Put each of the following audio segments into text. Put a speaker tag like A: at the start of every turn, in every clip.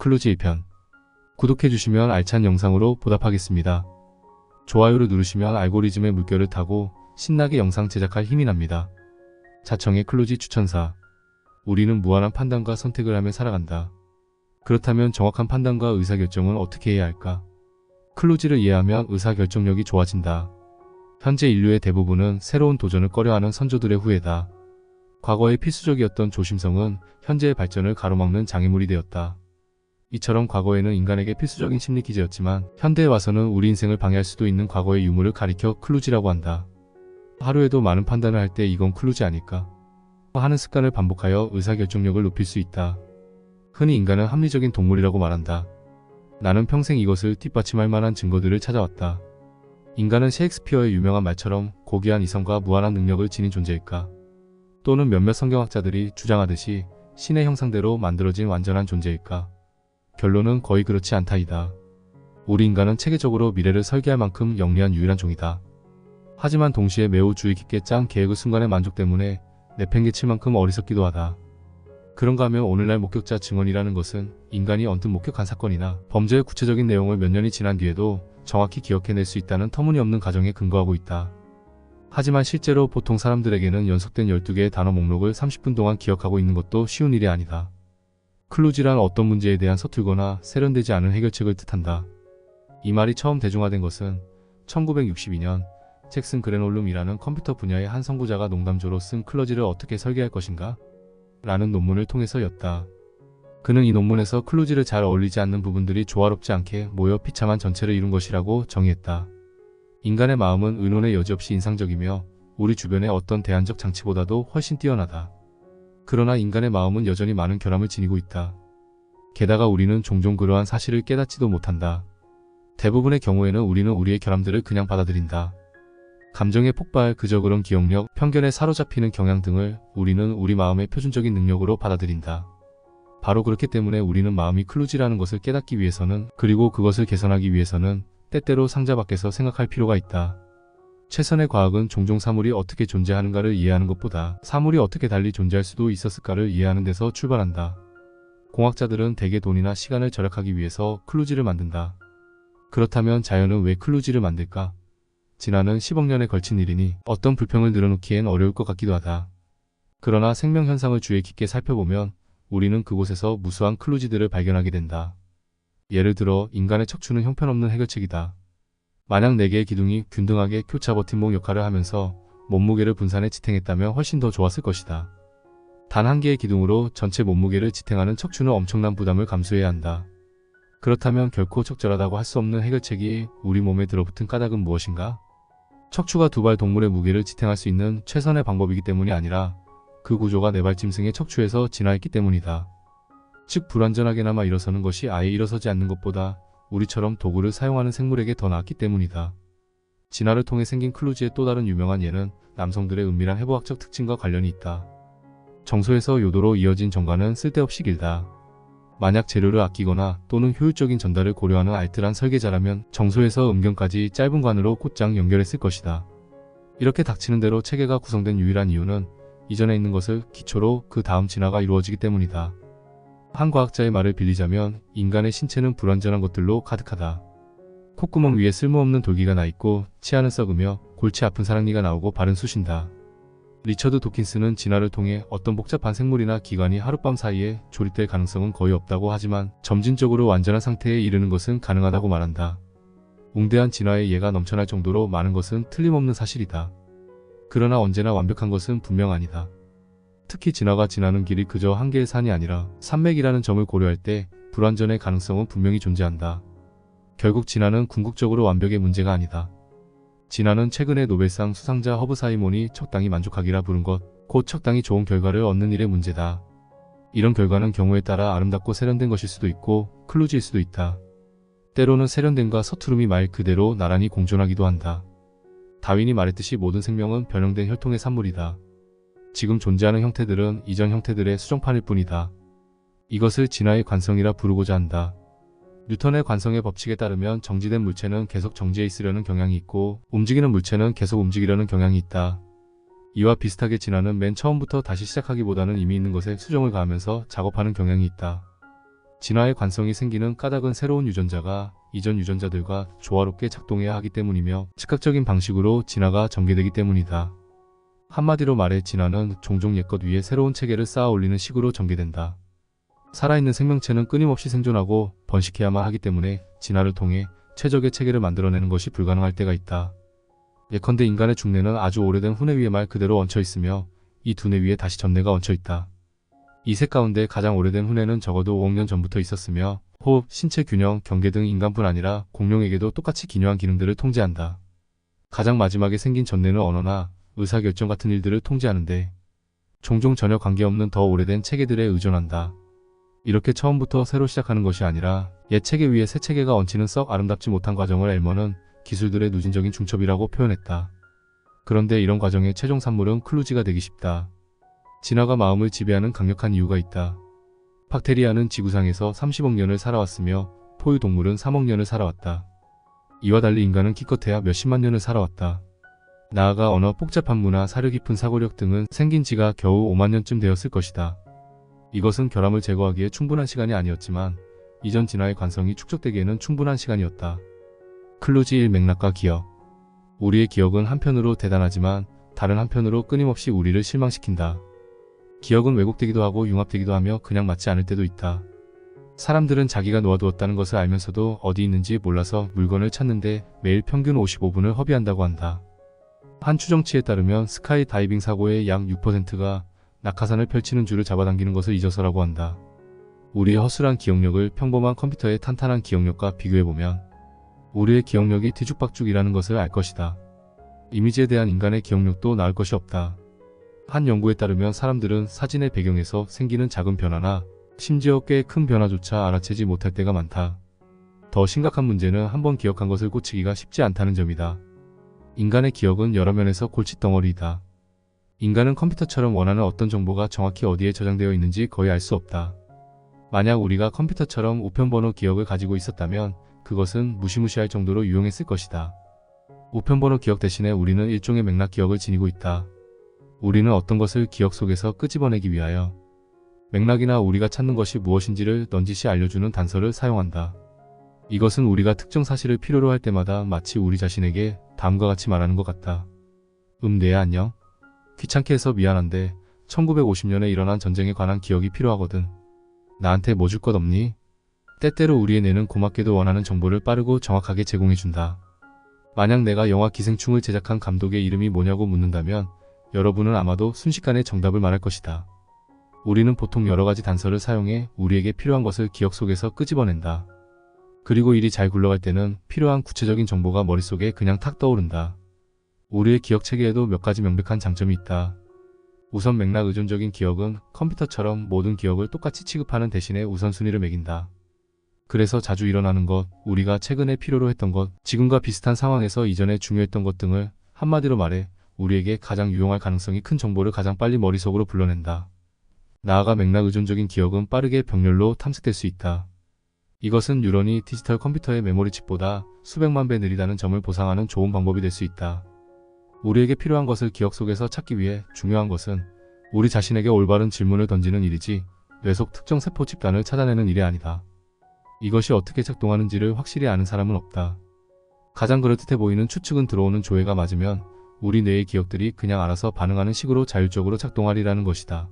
A: 클루지 1편. 구독해주시면 알찬 영상으로 보답하겠습니다. 좋아요를 누르시면 알고리즘의 물결을 타고 신나게 영상 제작할 힘이 납니다. 자청의 클루지 추천사. 우리는 무한한 판단과 선택을 하며 살아간다. 그렇다면 정확한 판단과 의사결정은 어떻게 해야 할까? 클루지를 이해하면 의사결정력이 좋아진다. 현재 인류의 대부분은 새로운 도전을 꺼려하는 선조들의 후예다. 과거의 필수적이었던 조심성은 현재의 발전을 가로막는 장애물이 되었다. 이처럼 과거에는 인간에게 필수적인 심리 기제였지만 현대에 와서는 우리 인생을 방해할 수도 있는 과거의 유무를 가리켜 클루지라고 한다. 하루에도 많은 판단을 할 때 이건 클루지 아닐까? 하는 습관을 반복하여 의사결정력을 높일 수 있다. 흔히 인간은 합리적인 동물이라고 말한다. 나는 평생 이것을 뒷받침할 만한 증거들을 찾아왔다. 인간은 셰익스피어의 유명한 말처럼 고귀한 이성과 무한한 능력을 지닌 존재일까? 또는 몇몇 성경학자들이 주장하듯이 신의 형상대로 만들어진 완전한 존재일까? 결론은 거의 그렇지 않다이다. 우리 인간은 체계적으로 미래를 설계할 만큼 영리한 유일한 종이다. 하지만 동시에 매우 주의 깊게 짠 계획의 순간의 만족 때문에 내팽개칠 만큼 어리석기도 하다. 그런가 하면 오늘날 목격자 증언이라는 것은 인간이 언뜻 목격한 사건이나 범죄의 구체적인 내용을 몇 년이 지난 뒤에도 정확히 기억해낼 수 있다는 터무니없는 가정에 근거하고 있다. 하지만 실제로 보통 사람들에게는 연속된 12개의 단어 목록을 30분 동안 기억하고 있는 것도 쉬운 일이 아니다. 클루지란 어떤 문제에 대한 서툴거나 세련되지 않은 해결책을 뜻한다. 이 말이 처음 대중화된 것은 1962년 잭슨 그레놀룸이라는 컴퓨터 분야의 한 선구자가 농담조로 쓴 클루지를 어떻게 설계할 것인가? 라는 논문을 통해서였다. 그는 이 논문에서 클루지를 잘 어울리지 않는 부분들이 조화롭지 않게 모여 비참한 전체를 이룬 것이라고 정의했다. 인간의 마음은 의논의 여지 없이 인상적이며 우리 주변의 어떤 대안적 장치보다도 훨씬 뛰어나다. 그러나 인간의 마음은 여전히 많은 결함을 지니고 있다. 게다가 우리는 종종 그러한 사실을 깨닫지도 못한다. 대부분의 경우에는 우리는 우리의 결함들을 그냥 받아들인다. 감정의 폭발, 그저 그런 기억력, 편견에 사로잡히는 경향 등을 우리는 우리 마음의 표준적인 능력으로 받아들인다. 바로 그렇기 때문에 우리는 마음이 클루지라는 것을 깨닫기 위해서는, 그리고 그것을 개선하기 위해서는 때때로 상자 밖에서 생각할 필요가 있다. 최선의 과학은 종종 사물이 어떻게 존재하는가를 이해하는 것보다 사물이 어떻게 달리 존재할 수도 있었을까를 이해하는 데서 출발한다. 공학자들은 대개 돈이나 시간을 절약하기 위해서 클루지를 만든다. 그렇다면 자연은 왜 클루지를 만들까? 진화는 10억 년에 걸친 일이니 어떤 불평을 늘어놓기엔 어려울 것 같기도 하다. 그러나 생명현상을 주의 깊게 살펴보면 우리는 그곳에서 무수한 클루지들을 발견하게 된다. 예를 들어 인간의 척추는 형편없는 해결책이다. 만약 4개의 기둥이 균등하게 교차 버팀목 역할을 하면서 몸무게를 분산해 지탱했다면 훨씬 더 좋았을 것이다. 단 한 개의 기둥으로 전체 몸무게를 지탱하는 척추는 엄청난 부담을 감수해야 한다. 그렇다면 결코 적절하다고 할 수 없는 해결책이 우리 몸에 들어붙은 까닭은 무엇인가? 척추가 2발 동물의 무게를 지탱할 수 있는 최선의 방법이기 때문이 아니라 그 구조가 4발 짐승의 척추에서 진화했기 때문이다. 즉 불완전하게나마 일어서는 것이 아예 일어서지 않는 것보다 우리처럼 도구를 사용하는 생물에게 더 나았기 때문이다. 진화를 통해 생긴 클루지의 또 다른 유명한 예는 남성들의 은밀한 해부학적 특징과 관련이 있다. 정소에서 요도로 이어진 정관은 쓸데없이 길다. 만약 재료를 아끼거나 또는 효율적인 전달을 고려하는 알뜰한 설계자라면 정소에서 음경까지 짧은 관으로 곧장 연결했을 것이다. 이렇게 닥치는 대로 체계가 구성된 유일한 이유는 이전에 있는 것을 기초로 그 다음 진화가 이루어지기 때문이다. 한 과학자의 말을 빌리자면 인간의 신체는 불완전한 것들로 가득하다. 콧구멍 위에 쓸모없는 돌기가 나있고 치아는 썩으며 골치 아픈 사랑니가 나오고 발은 쑤신다. 리처드 도킨스는 진화를 통해 어떤 복잡한 생물이나 기관이 하룻밤 사이에 조립될 가능성은 거의 없다고 하지만 점진적으로 완전한 상태에 이르는 것은 가능하다고 말한다. 웅대한 진화의 예가 넘쳐날 정도로 많은 것은 틀림없는 사실이다. 그러나 언제나 완벽한 것은 분명 아니다. 특히 진화가 지나는 길이 그저 한 개의 산이 아니라 산맥이라는 점을 고려할 때 불완전의 가능성은 분명히 존재한다. 결국 진화는 궁극적으로 완벽의 문제가 아니다. 진화는 최근의 노벨상 수상자 허브 사이몬이 적당히 만족하기라 부른 것, 곧 적당히 좋은 결과를 얻는 일의 문제다. 이런 결과는 경우에 따라 아름답고 세련된 것일 수도 있고 클루지일 수도 있다. 때로는 세련됨과 서투름이 말 그대로 나란히 공존하기도 한다. 다윈이 말했듯이 모든 생명은 변형된 혈통의 산물이다. 지금 존재하는 형태들은 이전 형태들의 수정판일 뿐이다. 이것을 진화의 관성이라 부르고자 한다. 뉴턴의 관성의 법칙에 따르면 정지된 물체는 계속 정지해 있으려는 경향이 있고 움직이는 물체는 계속 움직이려는 경향이 있다. 이와 비슷하게 진화는 맨 처음부터 다시 시작하기보다는 이미 있는 것에 수정을 가하면서 작업하는 경향이 있다. 진화의 관성이 생기는 까닭은 새로운 유전자가 이전 유전자들과 조화롭게 작동해야 하기 때문이며 즉각적인 방식으로 진화가 전개되기 때문이다. 한마디로 말해 진화는 종종 옛것 위에 새로운 체계를 쌓아 올리는 식으로 전개된다. 살아있는 생명체는 끊임없이 생존하고 번식해야만 하기 때문에 진화를 통해 최적의 체계를 만들어내는 것이 불가능할 때가 있다. 예컨대 인간의 중뇌는 아주 오래된 후뇌 위에 말 그대로 얹혀 있으며 이 두뇌 위에 다시 전뇌가 얹혀 있다. 이 셋 가운데 가장 오래된 후뇌는 적어도 5억 년 전부터 있었으며 호흡, 신체 균형, 경계 등 인간뿐 아니라 공룡에게도 똑같이 기묘한 기능들을 통제한다. 가장 마지막에 생긴 전뇌는 언어나 의사결정 같은 일들을 통제하는데 종종 전혀 관계없는 더 오래된 체계들에 의존한다. 이렇게 처음부터 새로 시작하는 것이 아니라 옛 체계 위에 새 체계가 얹히는 썩 아름답지 못한 과정을 엘머는 기술들의 누진적인 중첩이라고 표현했다. 그런데 이런 과정의 최종 산물은 클루지가 되기 쉽다. 진화가 마음을 지배하는 강력한 이유가 있다. 박테리아는 지구상에서 30억 년을 살아왔으며 포유동물은 3억 년을 살아왔다. 이와 달리 인간은 기껏해야 몇십만 년을 살아왔다. 나아가 언어, 복잡한 문화, 사려 깊은 사고력 등은 생긴 지가 겨우 5만 년쯤 되었을 것이다. 이것은 결함을 제거하기에 충분한 시간이 아니었지만 이전 진화의 관성이 축적되기에는 충분한 시간이었다. 클루지 1 맥락과 기억. 우리의 기억은 한편으로 대단하지만 다른 한편으로 끊임없이 우리를 실망시킨다. 기억은 왜곡되기도 하고 융합되기도 하며 그냥 맞지 않을 때도 있다. 사람들은 자기가 놓아두었다는 것을 알면서도 어디 있는지 몰라서 물건을 찾는데 매일 평균 55분을 허비한다고 한다. 한 추정치에 따르면 스카이 다이빙 사고의 약 6%가 낙하산을 펼치는 줄을 잡아당기는 것을 잊어서라고 한다. 우리의 허술한 기억력을 평범한 컴퓨터의 탄탄한 기억력과 비교해보면 우리의 기억력이 뒤죽박죽이라는 것을 알 것이다. 이미지에 대한 인간의 기억력도 나을 것이 없다. 한 연구에 따르면 사람들은 사진의 배경에서 생기는 작은 변화나 심지어 꽤 큰 변화조차 알아채지 못할 때가 많다. 더 심각한 문제는 한번 기억한 것을 고치기가 쉽지 않다는 점이다. 인간의 기억은 여러 면에서 골칫덩어리이다. 인간은 컴퓨터처럼 원하는 어떤 정보가 정확히 어디에 저장되어 있는지 거의 알 수 없다. 만약 우리가 컴퓨터처럼 우편번호 기억을 가지고 있었다면 그것은 무시무시할 정도로 유용했을 것이다. 우편번호 기억 대신에 우리는 일종의 맥락 기억을 지니고 있다. 우리는 어떤 것을 기억 속에서 끄집어내기 위하여 맥락이나 우리가 찾는 것이 무엇인지를 넌지시 알려주는 단서를 사용한다. 이것은 우리가 특정 사실을 필요로 할 때마다 마치 우리 자신에게 다음과 같이 말하는 것 같다. 뇌야 안녕? 귀찮게 해서 미안한데 1950년에 일어난 전쟁에 관한 기억이 필요하거든. 나한테 뭐 줄 것 없니? 때때로 우리의 뇌는 고맙게도 원하는 정보를 빠르고 정확하게 제공해준다. 만약 내가 영화 기생충을 제작한 감독의 이름이 뭐냐고 묻는다면 여러분은 아마도 순식간에 정답을 말할 것이다. 우리는 보통 여러가지 단서를 사용해 우리에게 필요한 것을 기억 속에서 끄집어낸다. 그리고 일이 잘 굴러갈 때는 필요한 구체적인 정보가 머릿속에 그냥 탁 떠오른다. 우리의 기억 체계에도 몇 가지 명백한 장점이 있다. 우선 맥락 의존적인 기억은 컴퓨터처럼 모든 기억을 똑같이 취급하는 대신에 우선순위를 매긴다. 그래서 자주 일어나는 것, 우리가 최근에 필요로 했던 것, 지금과 비슷한 상황에서 이전에 중요했던 것 등을 한마디로 말해 우리에게 가장 유용할 가능성이 큰 정보를 가장 빨리 머릿속으로 불러낸다. 나아가 맥락 의존적인 기억은 빠르게 병렬로 탐색될 수 있다. 이것은 뉴런이 디지털 컴퓨터의 메모리 칩보다 수백만 배 느리다는 점을 보상하는 좋은 방법이 될 수 있다. 우리에게 필요한 것을 기억 속에서 찾기 위해 중요한 것은 우리 자신에게 올바른 질문을 던지는 일이지 뇌 속 특정 세포 집단을 찾아내는 일이 아니다. 이것이 어떻게 작동하는지를 확실히 아는 사람은 없다. 가장 그럴듯해 보이는 추측은 들어오는 조회가 맞으면 우리 뇌의 기억들이 그냥 알아서 반응하는 식으로 자율적으로 작동하리라는 것이다.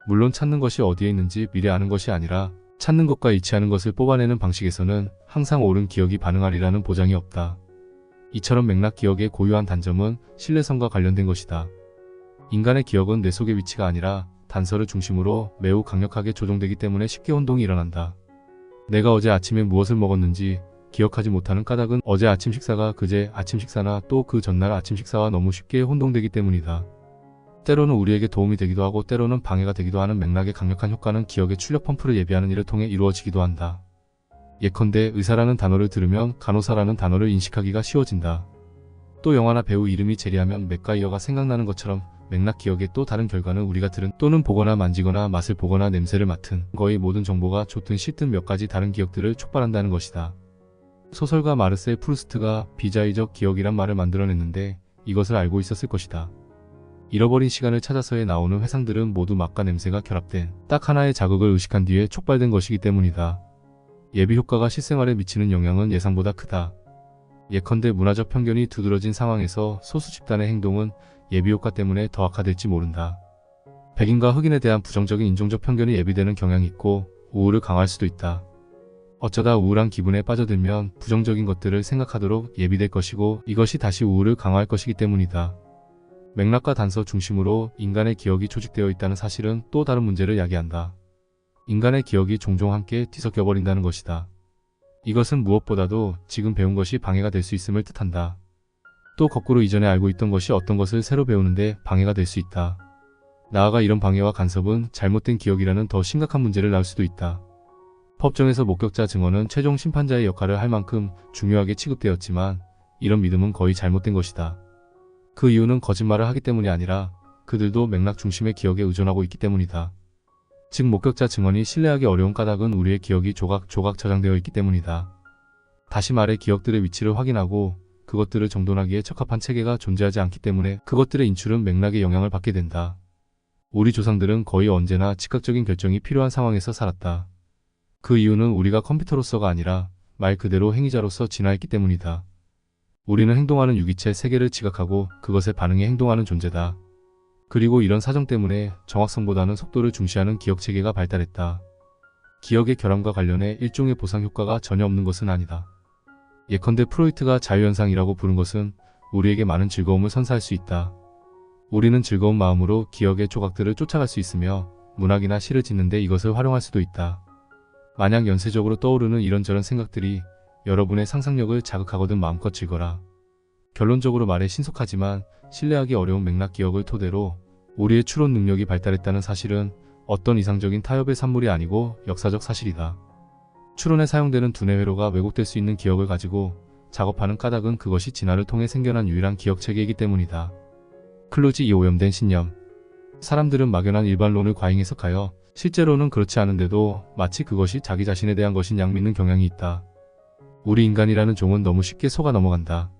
A: 물론 찾는 것이 어디에 있는지 미리 아는 것이 아니라 찾는 것과 일치하는 것을 뽑아내는 방식에서는 항상 옳은 기억이 반응하리라는 보장이 없다. 이처럼 맥락 기억의 고유한 단점은 신뢰성과 관련된 것이다. 인간의 기억은 뇌 속의 위치가 아니라 단서를 중심으로 매우 강력하게 조종되기 때문에 쉽게 혼동이 일어난다. 내가 어제 아침에 무엇을 먹었는지 기억하지 못하는 까닭은 어제 아침 식사가 그제 아침 식사나 또 그 전날 아침 식사와 너무 쉽게 혼동되기 때문이다. 때로는 우리에게 도움이 되기도 하고 때로는 방해가 되기도 하는 맥락의 강력한 효과는 기억의 출력 펌프를 예비하는 일을 통해 이루어지기도 한다. 예컨대 의사라는 단어를 들으면 간호사라는 단어를 인식하기가 쉬워진다. 또 영화나 배우 이름이 재리하면 맥가이어가 생각나는 것처럼 맥락 기억의 또 다른 결과는 우리가 들은 또는 보거나 만지거나 맛을 보거나 냄새를 맡은 거의 모든 정보가 좋든 싫든 몇 가지 다른 기억들을 촉발한다는 것이다. 소설가 마르셀 프루스트가 비자의적 기억이란 말을 만들어냈는데 이것을 알고 있었을 것이다. 잃어버린 시간을 찾아서에 나오는 회상들은 모두 맛과 냄새가 결합된 딱 하나의 자극을 의식한 뒤에 촉발된 것이기 때문이다. 예비 효과가 실생활에 미치는 영향은 예상보다 크다. 예컨대 문화적 편견이 두드러진 상황에서 소수 집단의 행동은 예비 효과 때문에 더 악화될지 모른다. 백인과 흑인에 대한 부정적인 인종적 편견이 예비되는 경향이 있고 우울을 강화할 수도 있다. 어쩌다 우울한 기분에 빠져들면 부정적인 것들을 생각하도록 예비될 것이고 이것이 다시 우울을 강화할 것이기 때문이다. 맥락과 단서 중심으로 인간의 기억이 조직되어 있다는 사실은 또 다른 문제를 야기한다. 인간의 기억이 종종 함께 뒤섞여 버린다는 것이다. 이것은 무엇보다도 지금 배운 것이 방해가 될 수 있음을 뜻한다. 또 거꾸로 이전에 알고 있던 것이 어떤 것을 새로 배우는데 방해가 될 수 있다. 나아가 이런 방해와 간섭은 잘못된 기억이라는 더 심각한 문제를 낳을 수도 있다. 법정에서 목격자 증언은 최종 심판자의 역할을 할 만큼 중요하게 취급되었지만 이런 믿음은 거의 잘못된 것이다. 그 이유는 거짓말을 하기 때문이 아니라 그들도 맥락 중심의 기억에 의존하고 있기 때문이다. 즉 목격자 증언이 신뢰하기 어려운 까닭은 우리의 기억이 조각조각 저장되어 있기 때문이다. 다시 말해 기억들의 위치를 확인하고 그것들을 정돈하기에 적합한 체계가 존재하지 않기 때문에 그것들의 인출은 맥락의 영향을 받게 된다. 우리 조상들은 거의 언제나 즉각적인 결정이 필요한 상황에서 살았다. 그 이유는 우리가 컴퓨터로서가 아니라 말 그대로 행위자로서 진화했기 때문이다. 우리는 행동하는 유기체 세계를 지각하고 그것에 반응해 행동하는 존재다. 그리고 이런 사정 때문에 정확성보다는 속도를 중시하는 기억체계가 발달했다. 기억의 결함과 관련해 일종의 보상 효과가 전혀 없는 것은 아니다. 예컨대 프로이트가 자유현상이라고 부른 것은 우리에게 많은 즐거움을 선사할 수 있다. 우리는 즐거운 마음으로 기억의 조각들을 쫓아갈 수 있으며 문학이나 시를 짓는데 이것을 활용할 수도 있다. 만약 연쇄적으로 떠오르는 이런저런 생각들이 여러분의 상상력을 자극하거든 마음껏 즐거라. 결론적으로 말해 신속하지만 신뢰하기 어려운 맥락 기억을 토대로 우리의 추론 능력이 발달했다는 사실은 어떤 이상적인 타협의 산물이 아니고 역사적 사실이다. 추론에 사용되는 두뇌 회로가 왜곡될 수 있는 기억을 가지고 작업하는 까닭은 그것이 진화를 통해 생겨난 유일한 기억 체계이기 때문이다. 클로지 이 오염된 신념. 사람들은 막연한 일반론을 과잉 해석하여 실제로는 그렇지 않은데도 마치 그것이 자기 자신에 대한 것인 양 믿는 경향이 있다. 우리 인간이라는 종은 너무 쉽게 속아 넘어간다.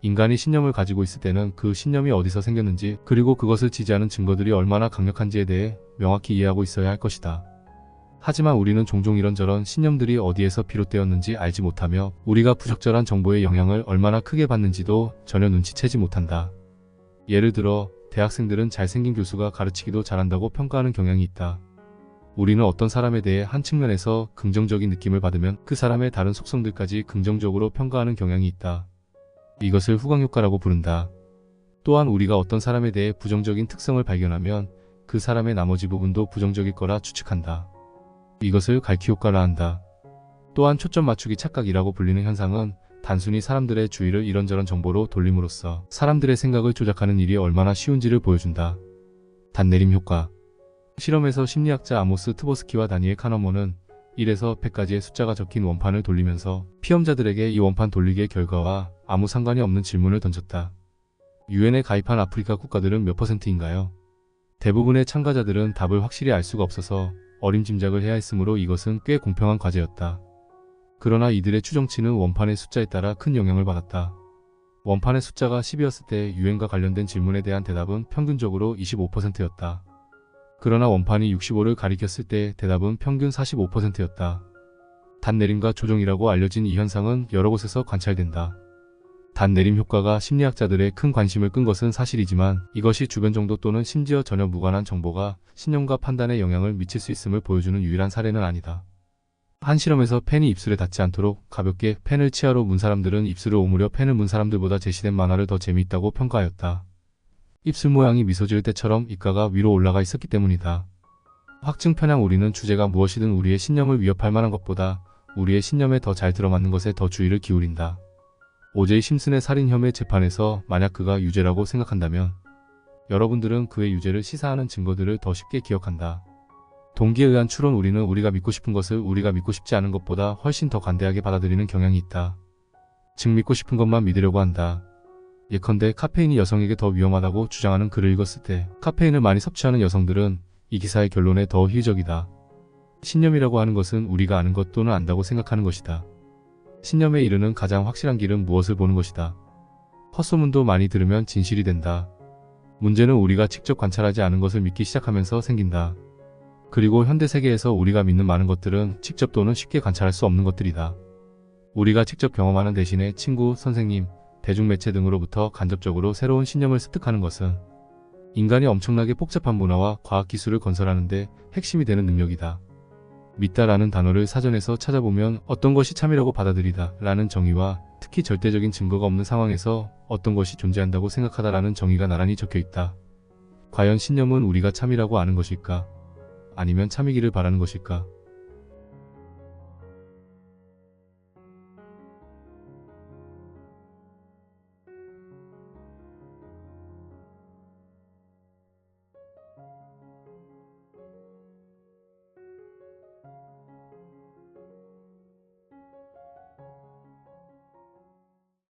A: 인간이 신념을 가지고 있을 때는 그 신념이 어디서 생겼는지 그리고 그것을 지지하는 증거들이 얼마나 강력한지에 대해 명확히 이해하고 있어야 할 것이다. 하지만 우리는 종종 이런저런 신념들이 어디에서 비롯되었는지 알지 못하며 우리가 부적절한 정보의 영향을 얼마나 크게 받는지도 전혀 눈치채지 못한다. 예를 들어 대학생들은 잘생긴 교수가 가르치기도 잘한다고 평가하는 경향이 있다. 우리는 어떤 사람에 대해 한 측면에서 긍정적인 느낌을 받으면 그 사람의 다른 속성들까지 긍정적으로 평가하는 경향이 있다. 이것을 후광효과라고 부른다. 또한 우리가 어떤 사람에 대해 부정적인 특성을 발견하면 그 사람의 나머지 부분도 부정적일 거라 추측한다. 이것을 갈퀴효과라 한다. 또한 초점 맞추기 착각이라고 불리는 현상은 단순히 사람들의 주의를 이런저런 정보로 돌림으로써 사람들의 생각을 조작하는 일이 얼마나 쉬운지를 보여준다. 단내림 효과. 실험에서 심리학자 아모스 트보스키와 다니엘 카너먼은 1에서 100까지의 숫자가 적힌 원판을 돌리면서 피험자들에게 이 원판 돌리기의 결과와 아무 상관이 없는 질문을 던졌다. 유엔에 가입한 아프리카 국가들은 몇 %인가요? 대부분의 참가자들은 답을 확실히 알 수가 없어서 어림짐작을 해야 했으므로 이것은 꽤 공평한 과제였다. 그러나 이들의 추정치는 원판의 숫자에 따라 큰 영향을 받았다. 원판의 숫자가 10이었을 때 유엔과 관련된 질문에 대한 대답은 평균적으로 25%였다. 그러나 원판이 65를 가리켰을 때 대답은 평균 45%였다. 단내림과 조종이라고 알려진 이 현상은 여러 곳에서 관찰된다. 단내림 효과가 심리학자들의 큰 관심을 끈 것은 사실이지만 이것이 주변 정도 또는 심지어 전혀 무관한 정보가 신념과 판단에 영향을 미칠 수 있음을 보여주는 유일한 사례는 아니다. 한 실험에서 펜이 입술에 닿지 않도록 가볍게 펜을 치아로 문 사람들은 입술을 오므려 펜을 문 사람들보다 제시된 만화를 더 재미있다고 평가하였다. 입술 모양이 미소 지을 때처럼 입가가 위로 올라가 있었기 때문이다. 확증 편향. 우리는 주제가 무엇이든 우리의 신념을 위협할 만한 것보다 우리의 신념에 더 잘 들어맞는 것에 더 주의를 기울인다. 오제이 심슨의 살인 혐의 재판에서 만약 그가 유죄라고 생각한다면 여러분들은 그의 유죄를 시사하는 증거들을 더 쉽게 기억한다. 동기에 의한 추론. 우리는 우리가 믿고 싶은 것을 우리가 믿고 싶지 않은 것보다 훨씬 더 관대하게 받아들이는 경향이 있다. 즉 믿고 싶은 것만 믿으려고 한다. 예컨대 카페인이 여성에게 더 위험하다고 주장하는 글을 읽었을 때 카페인을 많이 섭취하는 여성들은 이 기사의 결론에 더 희적이다. 신념이라고 하는 것은 우리가 아는 것 또는 안다고 생각하는 것이다. 신념에 이르는 가장 확실한 길은 무엇을 보는 것이다. 헛소문도 많이 들으면 진실이 된다. 문제는 우리가 직접 관찰하지 않은 것을 믿기 시작하면서 생긴다. 그리고 현대 세계에서 우리가 믿는 많은 것들은 직접 또는 쉽게 관찰할 수 없는 것들이다. 우리가 직접 경험하는 대신에 친구, 선생님, 대중매체 등으로부터 간접적으로 새로운 신념을 습득하는 것은 인간이 엄청나게 복잡한 문화와 과학기술을 건설하는데 핵심이 되는 능력이다. 믿다라는 단어를 사전에서 찾아보면 어떤 것이 참이라고 받아들이다 라는 정의와 특히 절대적인 증거가 없는 상황에서 어떤 것이 존재한다고 생각하다 라는 정의가 나란히 적혀 있다. 과연 신념은 우리가 참이라고 아는 것일까? 아니면 참이기를 바라는 것일까?